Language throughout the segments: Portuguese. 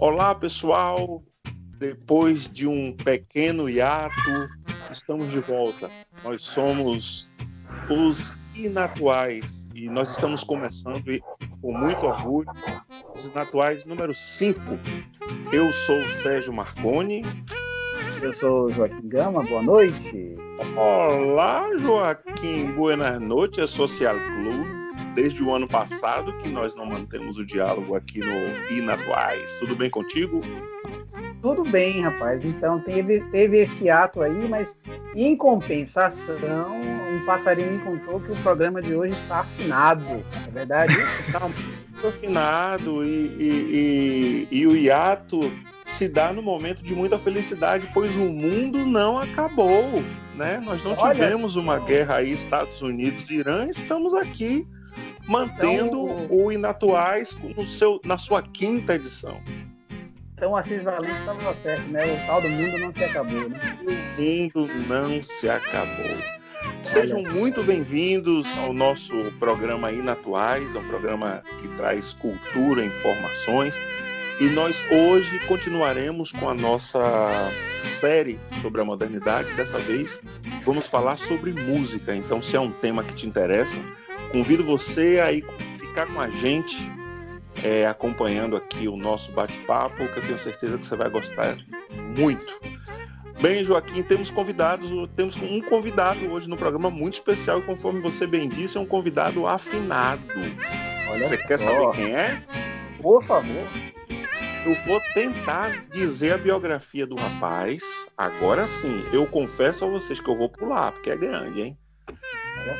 Olá, pessoal! Depois de um pequeno hiato, estamos de volta. Nós somos os Inatuais e nós estamos começando com muito orgulho os Inatuais número 5. Eu sou o Sérgio Marconi. Eu sou o Joaquim Gama, boa noite. Olá, Joaquim, buenas noches, Social Club. Desde o ano passado que nós não mantemos o diálogo aqui no Inatuais. Tudo bem contigo? Tudo bem, rapaz. Então, teve esse ato aí, mas em compensação, um passarinho me contou que o programa de hoje está afinado. É verdade isso? Está muito afinado e o hiato se dá no momento de muita felicidade, pois o mundo não acabou, né? Nós não tivemos uma guerra aí, Estados Unidos e Irã, estamos aqui mantendo o Inatuais na sua 5ª edição. Então o Assis Valente estava certo, né? O tal do mundo não se acabou, né? O mundo não se acabou. Sejam muito bem-vindos ao nosso programa Inatuais, é um programa que traz cultura, informações, e nós hoje continuaremos com a nossa série sobre a modernidade. Dessa vez vamos falar sobre música, então se é um tema que te interessa, convido você a ficar com a gente, acompanhando aqui o nosso bate-papo, que eu tenho certeza que você vai gostar muito. Bem, Joaquim, temos um convidado hoje no programa muito especial, e conforme você bem disse, é um convidado afinado. Você quer saber quem é? Por favor. Eu vou tentar dizer a biografia do rapaz. Agora sim, eu confesso a vocês que eu vou pular, porque é grande, hein?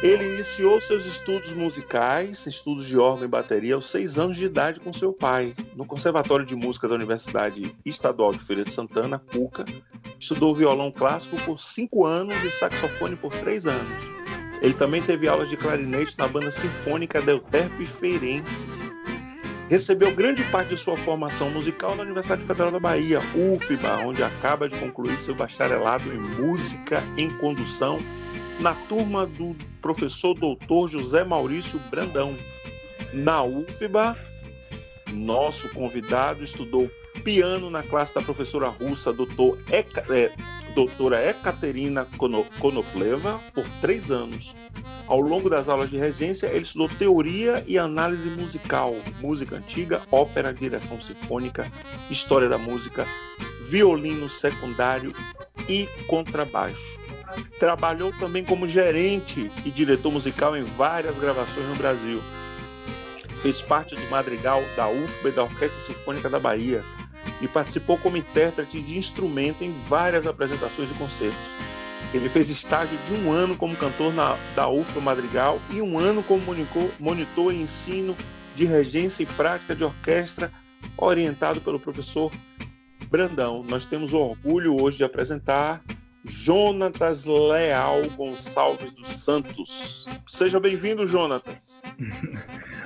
Ele iniciou seus estudos musicais, estudos de órgão e bateria, aos 6 anos de idade com seu pai, no Conservatório de Música da Universidade Estadual de Feira de Santana, CUCA. Estudou violão clássico por 5 anos e saxofone por 3 anos. Ele também teve aulas de clarinete na Banda Sinfônica da Euterpe Feirense. Recebeu grande parte de sua formação musical na Universidade Federal da Bahia, UFBA, onde acaba de concluir seu bacharelado em Música em Condução, na turma do professor doutor José Maurício Brandão. Na UFBA, nosso convidado estudou piano na classe da professora russa doutora Ekaterina Konopleva por 3 anos. Ao longo das aulas de regência, ele estudou teoria e análise musical, música antiga, ópera, direção sinfônica, história da música, violino secundário e contrabaixo. Trabalhou também como gerente e diretor musical em várias gravações no Brasil. Fez parte do madrigal da UFBA e da Orquestra Sinfônica da Bahia e participou como intérprete de instrumento em várias apresentações e concertos. Ele fez estágio de 1 ano como cantor da UFBA Madrigal e 1 ano como monitor em ensino de regência e prática de orquestra, orientado pelo professor Brandão. Nós temos o orgulho hoje de apresentar Jonatas Leal Gonçalves dos Santos. Seja bem-vindo, Jonatas.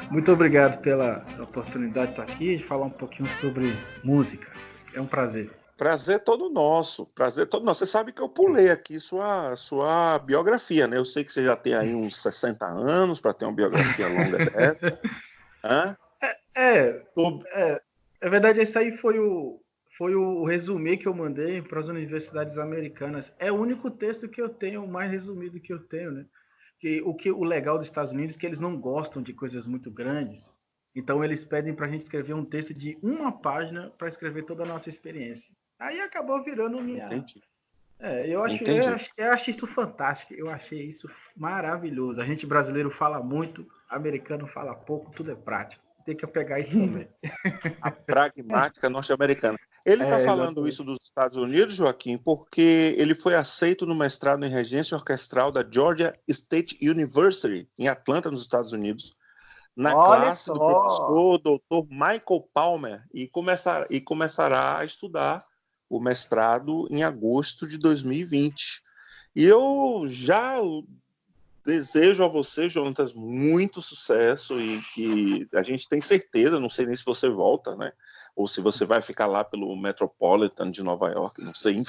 Muito obrigado pela oportunidade de estar aqui e falar um pouquinho sobre música. É um prazer. Prazer todo nosso. Você sabe que eu pulei aqui sua biografia, né? Eu sei que você já tem aí uns 60 anos para ter uma biografia longa dessa. Hã? É verdade, esse aí foi o resumê que eu mandei para as universidades americanas. É o único texto que eu tenho, o mais resumido que eu tenho, né? O legal dos Estados Unidos é que eles não gostam de coisas muito grandes. Então eles pedem para a gente escrever um texto de 1 página para escrever toda a nossa experiência. Aí acabou virando minha... Entendi. Eu acho isso fantástico. Eu achei isso maravilhoso. A gente brasileiro fala muito, americano fala pouco, tudo é prático. Tem que pegar isso também. A pragmática norte-americana. Ele está falando isso dos Estados Unidos, Joaquim, porque ele foi aceito no mestrado em regência orquestral da Georgia State University, em Atlanta, nos Estados Unidos, na classe do professor Dr. Michael Palmer, e começará a estudar o mestrado em agosto de 2020. E eu já desejo a você, Jonatas, muito sucesso e que a gente tem certeza, não sei nem se você volta, né? Ou se você vai ficar lá pelo Metropolitan de Nova York, não sei,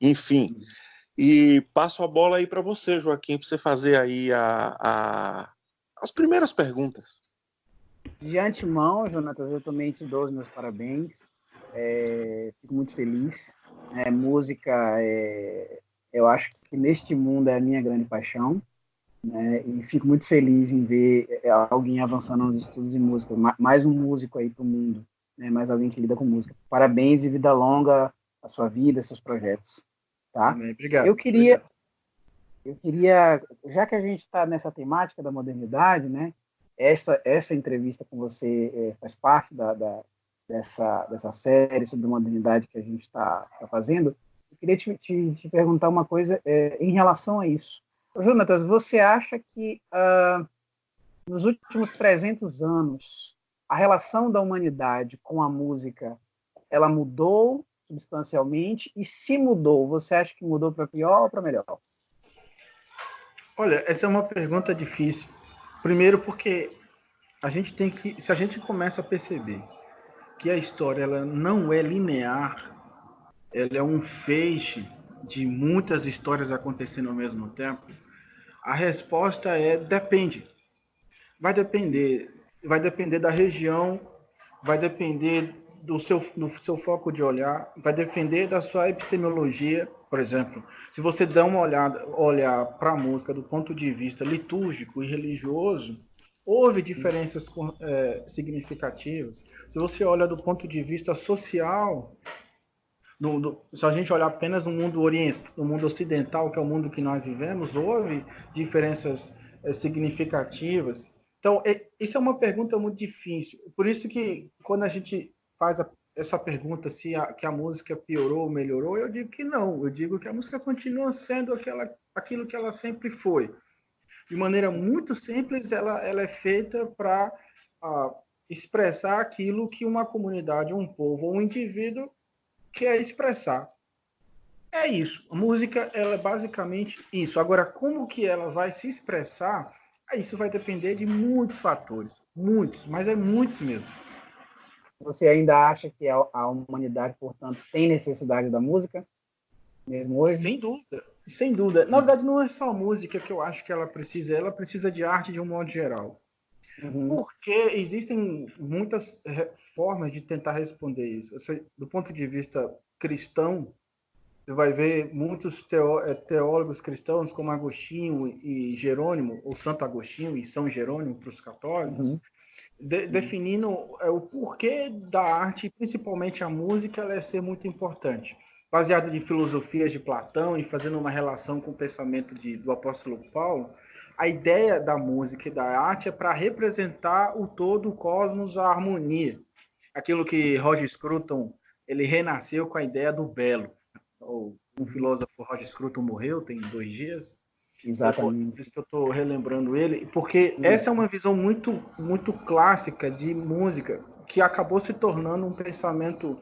enfim. E passo a bola aí para você, Joaquim, para você fazer aí as primeiras perguntas. De antemão, Jonatas, eu também te dou os meus parabéns. Fico muito feliz. Música, eu acho que neste mundo é a minha grande paixão, né? E fico muito feliz em ver alguém avançando nos estudos de música, mais um músico aí para o mundo, né? Mais alguém que lida com música. Parabéns e vida longa à sua vida, seus projetos, tá? Amém. Obrigado. Eu queria, já que a gente está nessa temática da modernidade, né? Essa entrevista com você faz parte dessa série sobre modernidade que a gente está fazendo. Eu queria te perguntar uma coisa em relação a isso. Jonatas, você acha que nos últimos 300 anos a relação da humanidade com a música ela mudou substancialmente? E se mudou, você acha que mudou para pior ou para melhor? Olha, essa é uma pergunta difícil. Primeiro porque a gente tem que, se a gente começa a perceber que a história ela não é linear, ela é um feixe de muitas histórias acontecendo ao mesmo tempo, a resposta é depende. Vai depender da região, vai depender do seu foco de olhar, vai depender da sua epistemologia. Por exemplo, se você dá uma olhar para a música do ponto de vista litúrgico e religioso, houve diferenças significativas. Se você olha do ponto de vista social, se a gente olhar apenas no mundo ocidental, que é o mundo que nós vivemos, houve diferenças significativas. Então, isso é uma pergunta muito difícil. Por isso que, quando a gente faz essa pergunta se que a música piorou ou melhorou, eu digo que não. Eu digo que a música continua sendo aquilo que ela sempre foi. De maneira muito simples, ela é feita para expressar aquilo que uma comunidade, um povo ou um indivíduo quer expressar. É isso. A música ela é basicamente isso. Agora, como que ela vai se expressar, isso vai depender de muitos fatores. Muitos, mas é muitos mesmo. Você ainda acha que a humanidade, portanto, tem necessidade da música, mesmo hoje? Sem dúvida. Sem dúvida. Na verdade, não é só a música que eu acho que ela precisa de arte de um modo geral. Uhum. Porque existem muitas formas de tentar responder isso. Do ponto de vista cristão, você vai ver muitos teólogos cristãos, como Agostinho e Jerônimo, ou Santo Agostinho e São Jerônimo para os católicos, definindo o porquê da arte, principalmente a música, ela é ser muito importante. Baseado em filosofias de Platão e fazendo uma relação com o pensamento do apóstolo Paulo, a ideia da música e da arte é para representar o todo, o cosmos, a harmonia. Aquilo que Roger Scruton, ele renasceu com a ideia do belo. Um filósofo, Roger Scruton, morreu tem 2 dias. Exatamente. Por isso que eu estou relembrando ele, porque essa é uma visão muito, muito clássica de música, que acabou se tornando um pensamento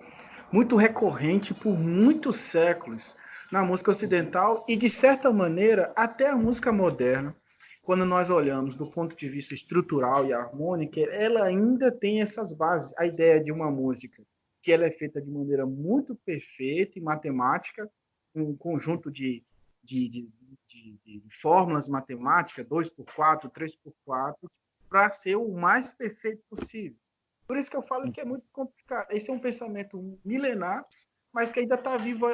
muito recorrente por muitos séculos na música ocidental e, de certa maneira, até a música moderna. Quando nós olhamos do ponto de vista estrutural e harmônico, ela ainda tem essas bases. A ideia de uma música que ela é feita de maneira muito perfeita e matemática, um conjunto de fórmulas matemáticas, 2x4, 3x4, para ser o mais perfeito possível. Por isso que eu falo que é muito complicado. Esse é um pensamento milenar, mas que ainda está vivo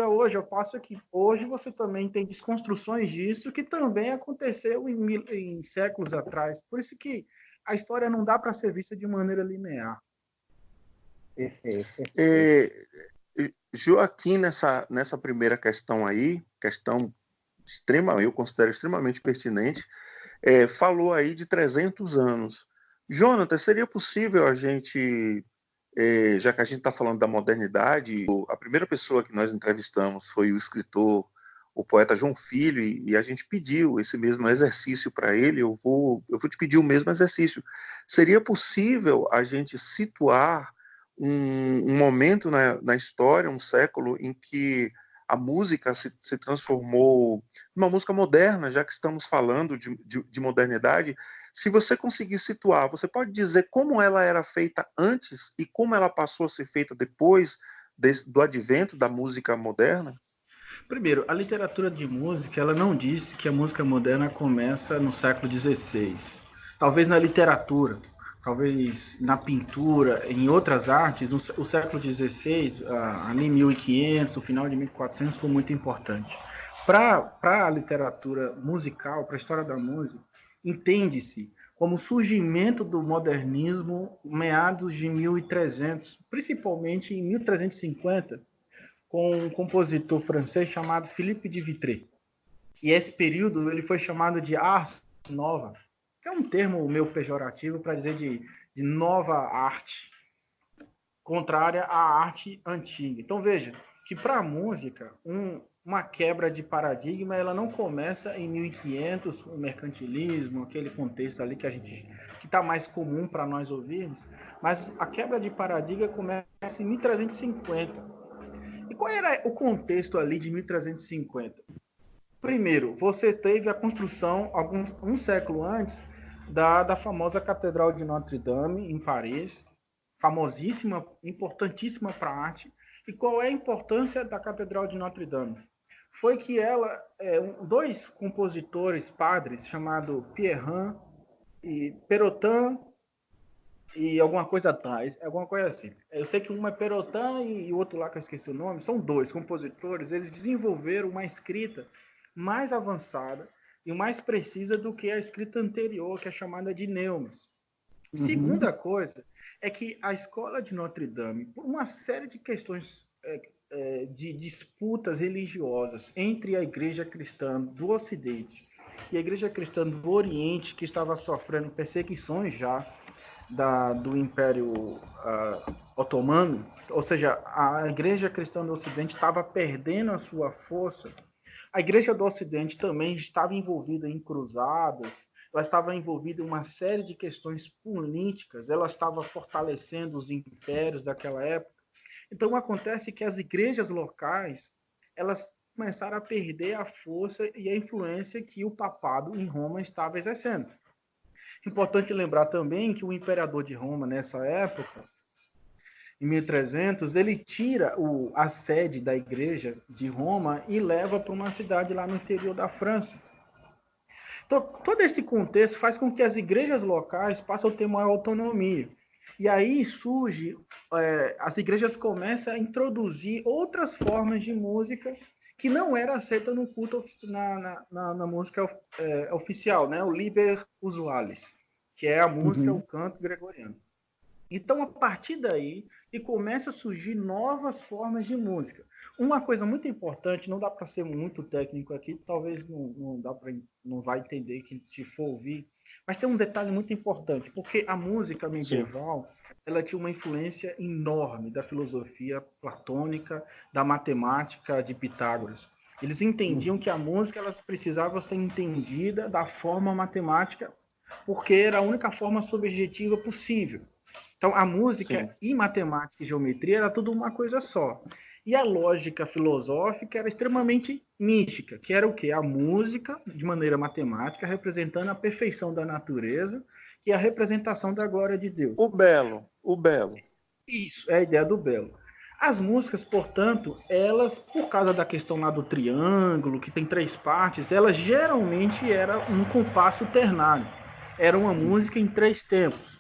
hoje. Eu passo que hoje você também tem desconstruções disso que também aconteceu em séculos atrás. Por isso que a história não dá para ser vista de maneira linear. Joaquim, nessa primeira questão aí, eu considero extremamente pertinente, falou aí de 300 anos. Jonathan, seria possível a gente, já que a gente está falando da modernidade, a primeira pessoa que nós entrevistamos foi o escritor, o poeta João Filho, e a gente pediu esse mesmo exercício para ele. Eu vou te pedir o mesmo exercício. Seria possível a gente situar um momento na história, um século, em que a música se transformou numa música moderna, já que estamos falando de modernidade? Se você conseguir situar, você pode dizer como ela era feita antes e como ela passou a ser feita depois do advento da música moderna? Primeiro, a literatura de música, ela não disse que a música moderna começa no século XVI. Talvez na literatura, talvez na pintura, em outras artes, o século XVI, ali 1500, o final de 1400, foi muito importante. Para a literatura musical, para a história da música, entende-se como o surgimento do modernismo meados de 1300, principalmente em 1350, com um compositor francês chamado Philippe de Vitry. E esse período ele foi chamado de Ars Nova, que é um termo meio pejorativo para dizer de nova arte, contrária à arte antiga. Então veja que para a música, uma quebra de paradigma, ela não começa em 1500, o mercantilismo, aquele contexto ali que está mais comum para nós ouvirmos, mas a quebra de paradigma começa em 1350. E qual era o contexto ali de 1350? Primeiro, você teve a construção, um século antes, da famosa Catedral de Notre-Dame, em Paris, famosíssima, importantíssima para a arte. E qual é a importância da Catedral de Notre-Dame? Foi que ela, dois compositores padres, chamados Pierrin e Perotin, e alguma coisa atrás, alguma coisa assim. Eu sei que um é Perotin e o outro lá que eu esqueci o nome, são dois compositores, eles desenvolveram uma escrita mais avançada e mais precisa do que a escrita anterior, que é chamada de Neumanns. Segunda coisa é que a escola de Notre Dame, por uma série de questões de disputas religiosas entre a igreja cristã do Ocidente e a igreja cristã do Oriente, que estava sofrendo perseguições já do Império Otomano, ou seja, a igreja cristã do Ocidente estava perdendo a sua força. A igreja do Ocidente também estava envolvida em cruzadas, ela estava envolvida em uma série de questões políticas, ela estava fortalecendo os impérios daquela época. Então acontece que as igrejas locais, elas começaram a perder a força e a influência que o papado em Roma estava exercendo. Importante lembrar também que o imperador de Roma, nessa época, em 1300, ele tira a sede da igreja de Roma e leva para uma cidade lá no interior da França. Então, todo esse contexto faz com que as igrejas locais passem a ter maior autonomia. E aí surge, as igrejas começam a introduzir outras formas de música que não era aceita no culto, na música oficial, né? O liber usualis, que é a música, o canto gregoriano. Então, a partir daí, começa a surgir novas formas de música. Uma coisa muito importante, não dá para ser muito técnico aqui, talvez não vai entender quem te for ouvir, mas tem um detalhe muito importante, porque a música medieval, ela tinha uma influência enorme da filosofia platônica, da matemática de Pitágoras. Eles entendiam que a música ela precisava ser entendida da forma matemática, porque era a única forma subjetiva possível. Então, a música e matemática e geometria era tudo uma coisa só. E a lógica filosófica era extremamente mística, que era o quê? A música, de maneira matemática, representando a perfeição da natureza e a representação da glória de Deus. O belo. Isso, é a ideia do belo. As músicas, portanto, elas, por causa da questão lá do triângulo, que tem 3 partes, elas geralmente eram um compasso ternário. Era uma música em 3 tempos.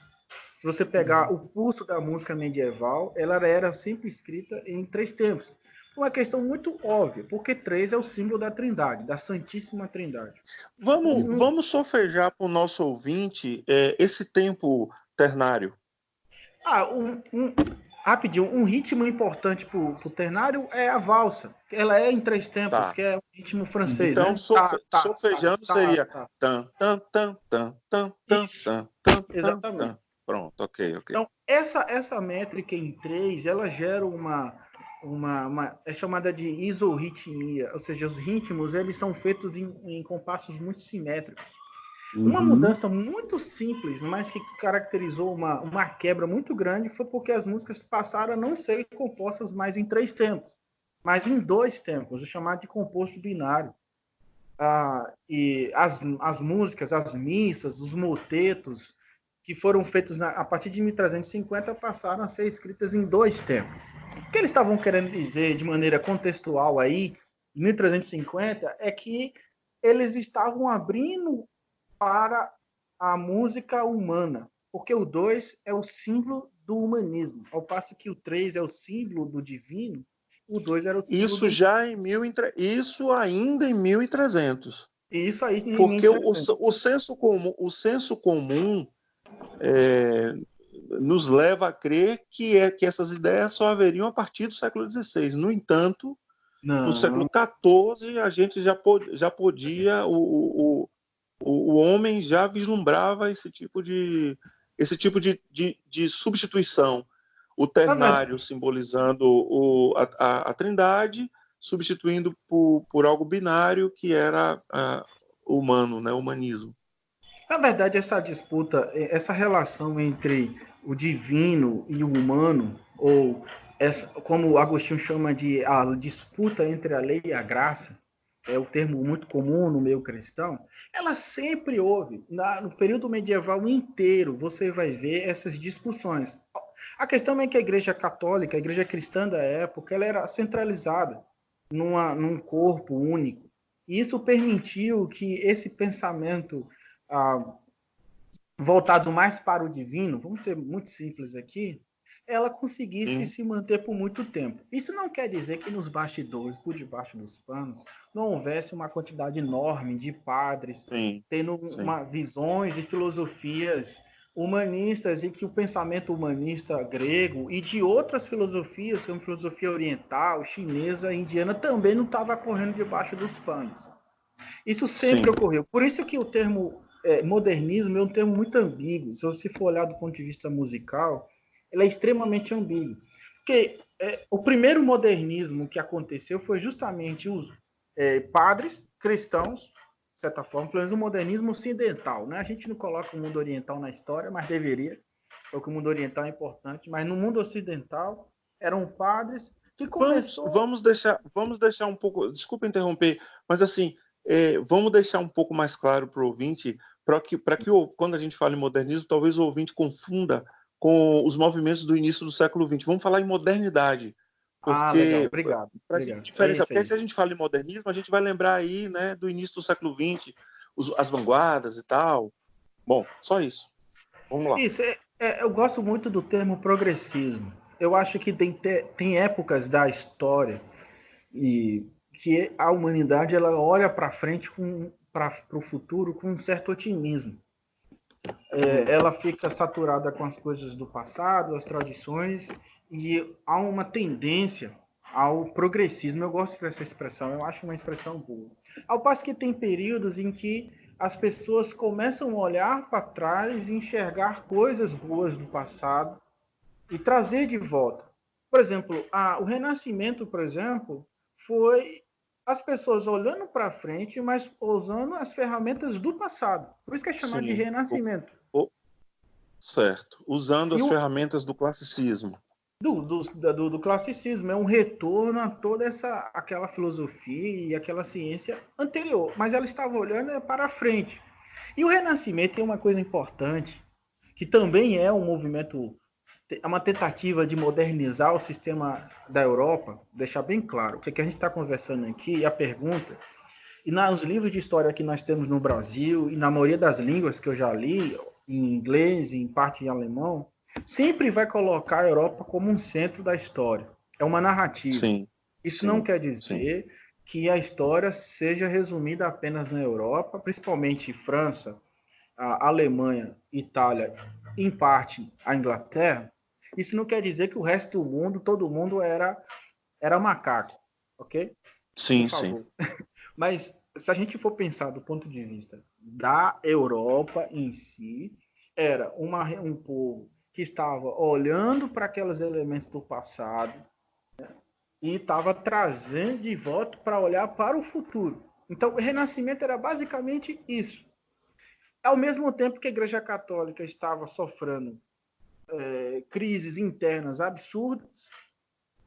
Se você pegar o curso da música medieval, ela era sempre escrita em 3 tempos. Uma questão muito óbvia, porque 3 é o símbolo da Trindade, da Santíssima Trindade. Vamos sofrejar para o nosso ouvinte esse tempo ternário. Rapidinho, um ritmo importante para o ternário é a valsa. Ela é em 3 tempos, que é um ritmo francês. Então, né? sofejando seria tan, tan, tan, tan, tan, tan, tan. Exatamente. Pronto, ok. Então, essa métrica em 3, ela gera é chamada de isorritmia, ou seja, os ritmos eles são feitos em compassos muito simétricos. Uma mudança muito simples, mas que caracterizou uma quebra muito grande, foi porque as músicas passaram a não ser compostas mais em 3 tempos, mas em 2 tempos, o chamado de composto binário. E as músicas, as missas, os motetos, que foram feitos a partir de 1350, passaram a ser escritas em 2 tempos. O que eles estavam querendo dizer de maneira contextual aí, em 1350, é que eles estavam abrindo para a música humana. porque o 2 é o símbolo do humanismo, ao passo que o 3 é o símbolo do divino, o 2 era o símbolo Isso já em isso ainda em 1300. E isso aí em Porque 1300. o senso comum nos leva a crer que essas ideias só haveriam a partir do século XVI. No entanto, no século XIV, a gente já podia, o homem já vislumbrava esse tipo de substituição. O ternário simbolizando a Trindade, substituindo por algo binário que era humano, né? Humanismo. Na verdade, essa disputa, essa relação entre o divino e o humano, ou como Agostinho chama de a disputa entre a lei e a graça, é o termo muito comum no meio cristão, ela sempre houve. No período medieval inteiro, você vai ver essas discussões. A questão é que a Igreja Católica, a Igreja Cristã da época, ela era centralizada num corpo único. E isso permitiu que esse pensamento voltado mais para o divino, vamos ser muito simples aqui, ela conseguisse se manter por muito tempo. Isso não quer dizer que nos bastidores, por debaixo dos panos, não houvesse uma quantidade enorme de padres tendo visões e filosofias humanistas, e que o pensamento humanista grego e de outras filosofias, como filosofia oriental, chinesa, indiana, também não estava correndo debaixo dos panos. Isso sempre ocorreu. Por isso que o termo modernismo é um termo muito ambíguo. Se você for olhar do ponto de vista musical, ele é extremamente ambíguo. Porque o primeiro modernismo que aconteceu foi justamente os padres cristãos, de certa forma, pelo menos o modernismo ocidental. Né? A gente não coloca o mundo oriental na história, mas deveria, porque o mundo oriental é importante. Mas no mundo ocidental, eram padres que começou... Vamos deixar um pouco... Desculpa interromper, mas assim, vamos deixar um pouco mais claro para o ouvinte, para que quando a gente fala em modernismo, talvez o ouvinte confunda com os movimentos do início do século XX. Vamos falar em modernidade. Porque, legal. Obrigado. Para a gente diferenciar, porque se a gente fala em modernismo, a gente vai lembrar aí, né, do início do século XX, as vanguardas e tal. Bom, só isso. Vamos lá. Isso, eu gosto muito do termo progressismo. Eu acho que tem épocas da história e que a humanidade ela olha para frente, para o futuro, com um certo otimismo. Ela fica saturada com as coisas do passado, as tradições, e há uma tendência ao progressismo. Eu gosto dessa expressão, eu acho uma expressão boa. Ao passo que tem períodos em que as pessoas começam a olhar para trás e enxergar coisas boas do passado e trazer de volta. Por exemplo, o Renascimento, por exemplo, foi as pessoas olhando para frente, mas usando as ferramentas do passado. Por isso que é chamado de Renascimento. Certo. Usando as ferramentas do classicismo. Do classicismo. É um retorno a toda aquela filosofia e aquela ciência anterior. Mas ela estava olhando para frente. E o Renascimento tem uma coisa importante, que também é um movimento, é uma tentativa de modernizar o sistema da Europa, deixar bem claro o que a gente está conversando aqui, a pergunta, e nos livros de história que nós temos no Brasil, e na maioria das línguas que eu já li, em inglês, em parte em alemão, sempre vai colocar a Europa como um centro da história. É uma narrativa. Isso não quer dizer que a história seja resumida apenas na Europa, principalmente França, a Alemanha, Itália, em parte a Inglaterra. Isso não quer dizer que o resto do mundo, todo mundo era macaco, ok? Sim. Mas se a gente for pensar do ponto de vista da Europa em si, era um povo que estava olhando para aqueles elementos do passado, né, e estava trazendo de volta para olhar para o futuro. Então, o Renascimento era basicamente isso. Ao mesmo tempo que a Igreja Católica estava sofrendo crises internas absurdas,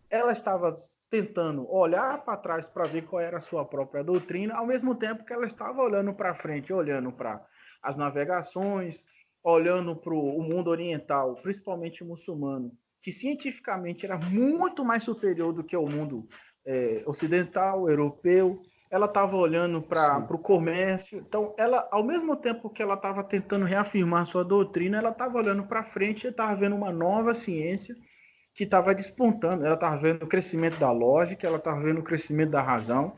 ela estava tentando olhar para trás para ver qual era a sua própria doutrina, ao mesmo tempo que ela estava olhando para frente, olhando para as navegações, olhando para o mundo oriental, principalmente o muçulmano, que cientificamente era muito mais superior do que o mundo ocidental, europeu. ela estava olhando para o comércio. Então, ela, ao mesmo tempo que ela estava tentando reafirmar sua doutrina, ela estava olhando para frente e estava vendo uma nova ciência que estava despontando. Ela estava vendo o crescimento da lógica, ela estava vendo o crescimento da razão.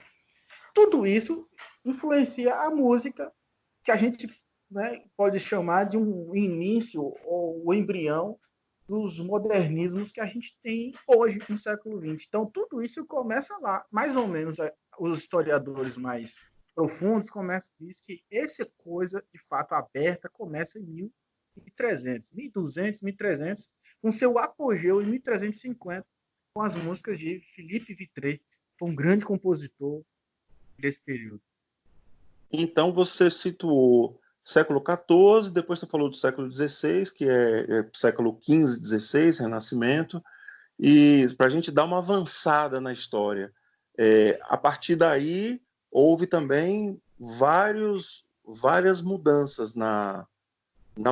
Tudo isso influencia a música, que a gente, né, pode chamar de um início ou o embrião dos modernismos que a gente tem hoje no século XX. Então, tudo isso começa lá, mais ou menos. Os historiadores mais profundos começam a dizer que essa coisa, de fato, aberta, começa em 1300, 1200, 1300, com seu apogeu em 1350, com as músicas de Philippe Vitré, que foi um grande compositor desse período. Então, você situou século XIV, depois você falou do século XVI, que é século XV, XVI, Renascimento, e para a gente dar uma avançada na história, a partir daí houve também várias mudanças na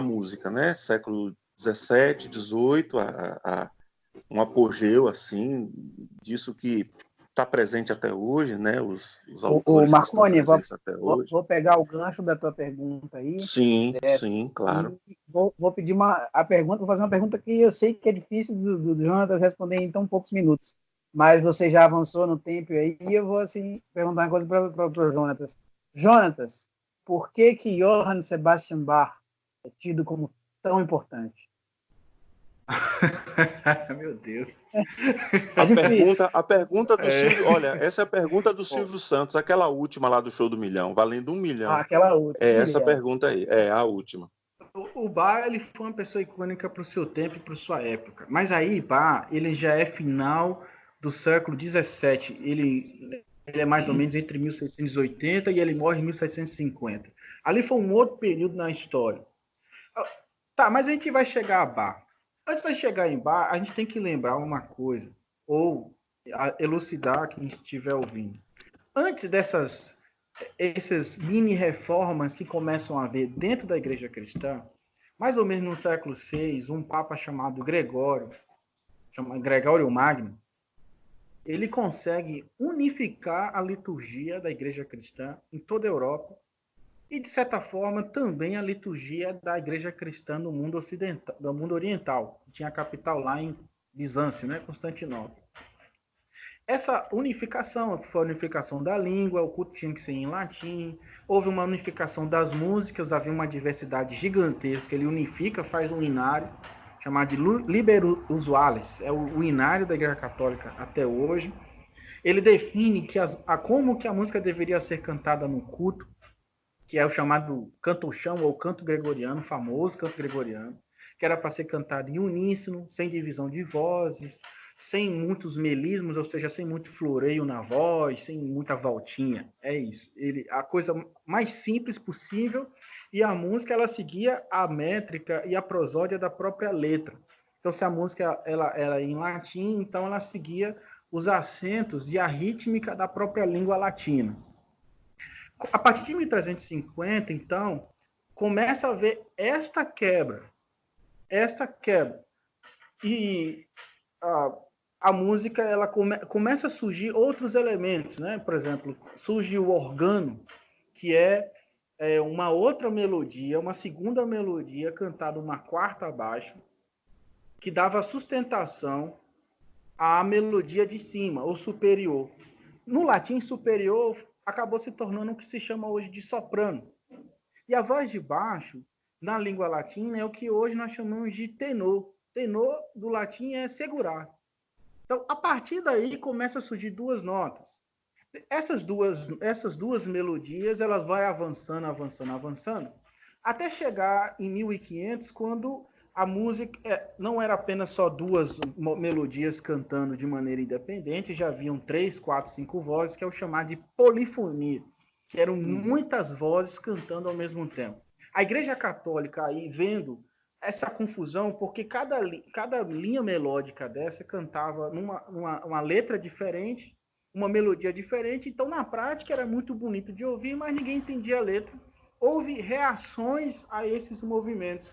música, né? Século XVII, XVIII, um apogeu assim disso que está presente até hoje, né? Os autores que estão presentes até hoje. Vou pegar o gancho da tua pergunta aí. Sim, claro. Vou pedir vou fazer uma pergunta que eu sei que é difícil do Jonatas responder em tão poucos minutos, mas você já avançou no tempo aí, e eu vou assim perguntar uma coisa para o Jonatas. Jonatas, por que Johann Sebastian Bach é tido como tão importante? Meu Deus. A pergunta do Silvio, olha, essa é a pergunta do Silvio Santos, aquela última lá do Show do Milhão, valendo 1 milhão. Aquela última. Essa pergunta aí, a última. O Bach, ele foi uma pessoa icônica para o seu tempo e para sua época. Mas aí, Bach, ele já é final do século XVII. Ele é mais ou menos entre 1680 e ele morre em 1750. Ali foi um outro período na história. Tá, mas a gente vai chegar a Bach. Antes de chegar em Bach, a gente tem que lembrar uma coisa, ou elucidar quem estiver ouvindo. Antes essas mini-reformas que começam a haver dentro da Igreja Cristã, mais ou menos no século VI, um papa chamado Gregório Magno, ele consegue unificar a liturgia da Igreja Cristã em toda a Europa e, de certa forma, também a liturgia da Igreja Cristã no mundo ocidental, do mundo oriental, que tinha a capital lá em Bizâncio, né, Constantinopla. Essa unificação, que foi a unificação da língua, o culto tinha que ser em latim, houve uma unificação das músicas, havia uma diversidade gigantesca, ele unifica, faz um inário, chamado de Liber Usualis, é o inário da Igreja Católica até hoje. Ele define como que a música deveria ser cantada no culto, que é o chamado canto-chão ou canto gregoriano, famoso canto gregoriano, que era para ser cantado em uníssono, sem divisão de vozes, sem muitos melismos, ou seja, sem muito floreio na voz, sem muita voltinha. É isso. A coisa mais simples possível, e a música ela seguia a métrica e a prosódia da própria letra. Então, se a música ela era em latim, então ela seguia os acentos e a rítmica da própria língua latina. A partir de 1350, então, começa a haver esta quebra. E a música ela começa a surgir outros elementos, né? Por exemplo, surge o organo, que é uma outra melodia, uma segunda melodia cantada uma quarta abaixo, que dava sustentação à melodia de cima, ou superior. No latim, superior acabou se tornando o que se chama hoje de soprano. E a voz de baixo, na língua latina, é o que hoje nós chamamos de tenor. Tenor, do latim, é segurar. Então, a partir daí, começa a surgir duas notas. Essas duas melodias, elas vão avançando, até chegar em 1500, quando a música não era apenas só duas melodias cantando de maneira independente, já haviam 3, 4, 5 vozes, que é o chamado de polifonia, que eram muitas vozes cantando ao mesmo tempo. A Igreja Católica aí vendo essa confusão, porque cada linha melódica dessa cantava numa letra diferente, uma melodia diferente, então na prática era muito bonito de ouvir, mas ninguém entendia a letra. Houve reações a esses movimentos.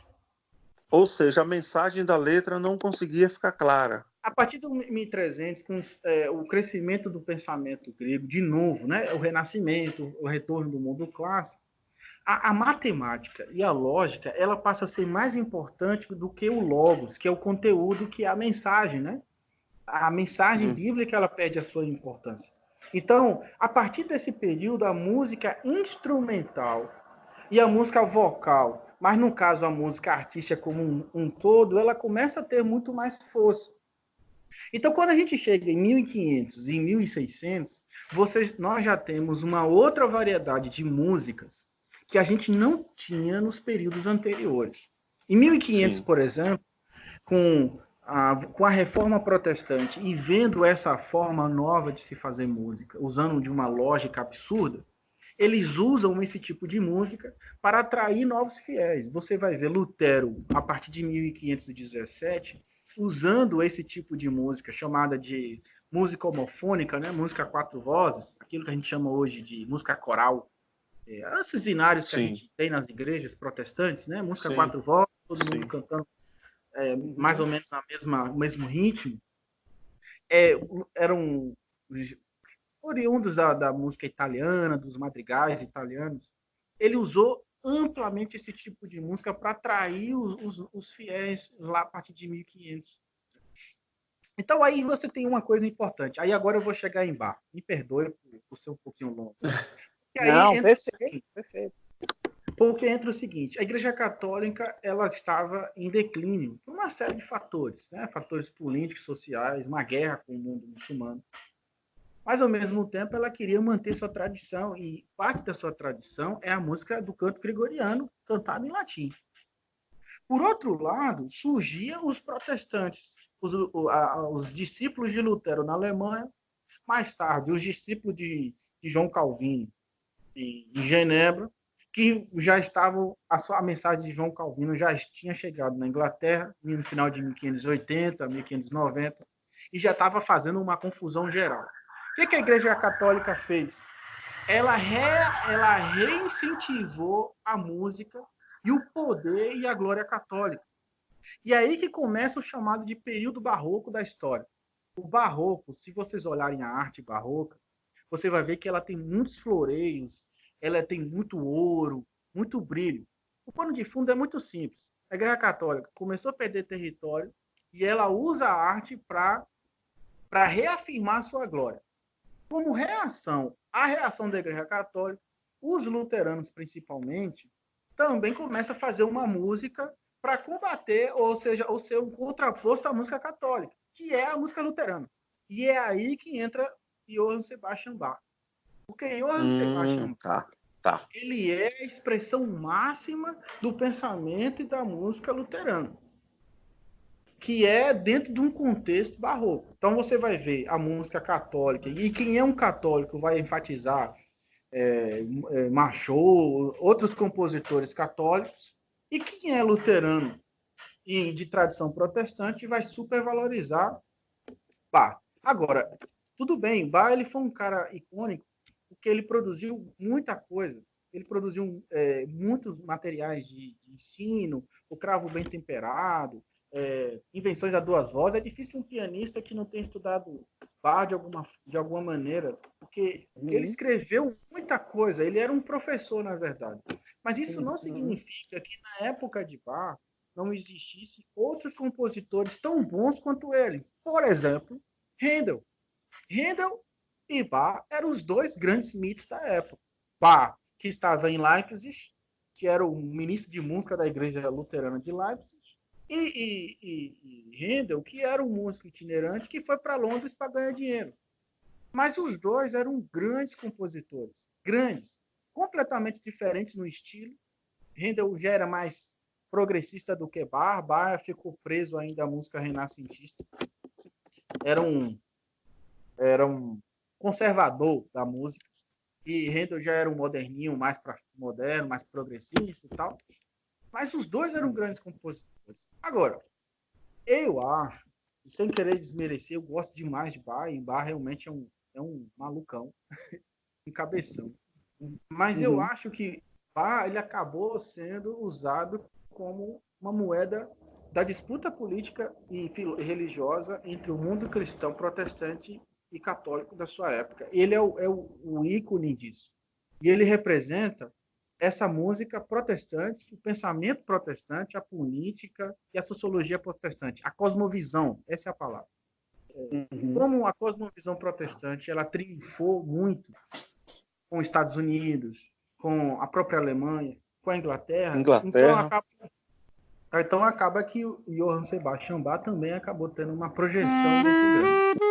Ou seja, a mensagem da letra não conseguia ficar clara. A partir do 1300, com o crescimento do pensamento grego, de novo, né, o renascimento, o retorno do mundo clássico, a matemática e a lógica, ela passa a ser mais importante do que o logos, que é o conteúdo, que é a mensagem, né? A mensagem bíblica, ela perde a sua importância. Então, a partir desse período, a música instrumental e a música vocal, mas no caso a música artística como um todo, ela começa a ter muito mais força. Então, quando a gente chega em 1500 e 1600, nós já temos uma outra variedade de músicas que a gente não tinha nos períodos anteriores. Em 1500, Sim. Por exemplo, com a reforma protestante e vendo essa forma nova de se fazer música, usando de uma lógica absurda, eles usam esse tipo de música para atrair novos fiéis. Você vai ver Lutero, a partir de 1517, usando esse tipo de música, chamada de música homofônica, né? Música a quatro vozes, aquilo que a gente chama hoje de música coral. Esses inários que a gente tem nas igrejas protestantes, né? Música a quatro vozes, todo mundo cantando mais ou menos no mesmo ritmo. Eram oriundos da música italiana, dos madrigais italianos. Ele usou amplamente esse tipo de música para atrair os fiéis lá a partir de 1500. Então aí você tem uma coisa importante. Aí agora eu vou chegar em Bach. Me perdoe por ser um pouquinho longo. Não, perfeito. Porque entra o seguinte, a Igreja Católica ela estava em declínio por uma série de fatores, né? Fatores políticos, sociais, uma guerra com o mundo muçulmano. Mas, ao mesmo tempo, ela queria manter sua tradição, e parte da sua tradição é a música do canto gregoriano, cantado em latim. Por outro lado, surgiam os protestantes, os discípulos de Lutero na Alemanha, mais tarde, os discípulos de João Calvino em Genebra, que já estavam, a mensagem de João Calvino já tinha chegado na Inglaterra, no final de 1580, 1590, e já estava fazendo uma confusão geral. O que a Igreja Católica fez? Ela reincentivou a música e o poder e a glória católica. E aí que começa o chamado de período barroco da história. O barroco, se vocês olharem a arte barroca, você vai ver que ela tem muitos floreios, ela tem muito ouro, muito brilho. O pano de fundo é muito simples. A Igreja Católica começou a perder território e ela usa a arte para reafirmar sua glória. Como reação à reação da Igreja Católica, os luteranos, principalmente, também começam a fazer uma música para combater, ou ser um contraposto à música católica, que é a música luterana. E é aí que entra Johann Sebastian Bach. Porque Johann Sebastian Bach, ele é a expressão máxima do pensamento e da música luterana, que é dentro de um contexto barroco. Então você vai ver a música católica, e quem é um católico vai enfatizar Machot, outros compositores católicos, e quem é luterano e de tradição protestante vai supervalorizar Bach. Agora, tudo bem, Bach ele foi um cara icônico, porque ele produziu muita coisa. Ele produziu muitos materiais de ensino, o cravo bem temperado, invenções a duas vozes. É difícil um pianista que não tenha estudado Bach de alguma maneira, porque ele escreveu muita coisa. Ele era um professor, na verdade. Mas isso não significa que na época de Bach não existissem outros compositores tão bons quanto ele. Por exemplo, Handel. Handel e Bach eram os dois grandes mitos da época. Bach, que estava em Leipzig, que era o ministro de música da Igreja Luterana de Leipzig, e Handel, que era um músico itinerante que foi para Londres para ganhar dinheiro. Mas os dois eram grandes compositores, grandes, completamente diferentes no estilo. Handel já era mais progressista do que Bach. Bach ficou preso ainda à música renascentista. Era um conservador da música. E Handel já era um moderninho, mais moderno, mais progressista e tal. Mas os dois eram grandes compositores. Agora, eu acho, sem querer desmerecer, eu gosto demais de Bach, e Bach realmente é um malucão, um cabeção. Mas eu acho que Bach ele acabou sendo usado como uma moeda da disputa política e religiosa entre o mundo cristão, protestante e católico da sua época. Ele é o ícone disso. E ele representa essa música protestante, o pensamento protestante, a política e a sociologia protestante, a cosmovisão, essa é a palavra. Como a cosmovisão protestante ela triunfou muito com os Estados Unidos, com a própria Alemanha, com a Inglaterra. Então acaba que o Johann Sebastian Bach também acabou tendo uma projeção muito grande.